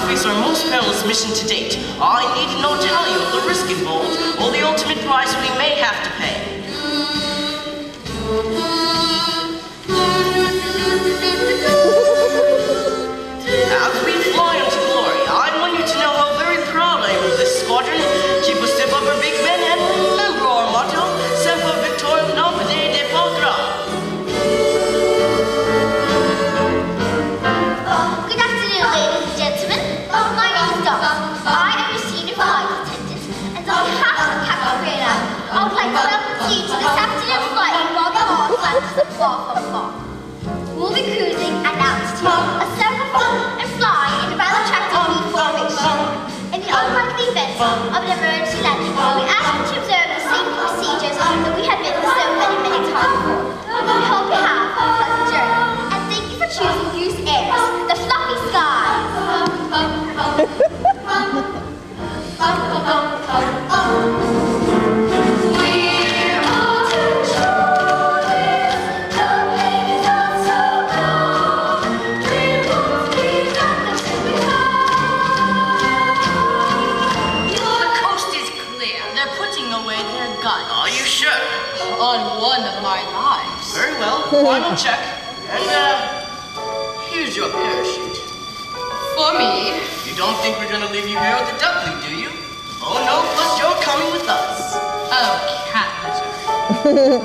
face our most perilous mission to date. I need no tell you of the risk involved, or the ultimate price we may have to pay. As we fly into glory, I want you to know how very proud I am of this squadron. Keep a step up our big men and remember our motto, Semper Victoriam Nobile de Pagra. Good afternoon, ladies and gentlemen. My name is Dot. I am your senior flight attendant, and on behalf of Captain Greyla, I would like to welcome you to this afternoon flight in Roger Moore Atlantis at 444. We'll be cruising at altitude of 7 and flying in a rather attractive V formation. In the unlikely event of an emergency landing, we ask you to observe the safety procedures that we have been through so many times before. We hope you have a pleasant journey, and thank you for choosing Goose Airs, the fluffy skies. Are you sure? On one of my lives. Very well. Final check. And, here's your parachute. For me? You don't think we're gonna leave you here with the duckling, do you? Oh no, plus you're coming with us. Oh, cat lizard.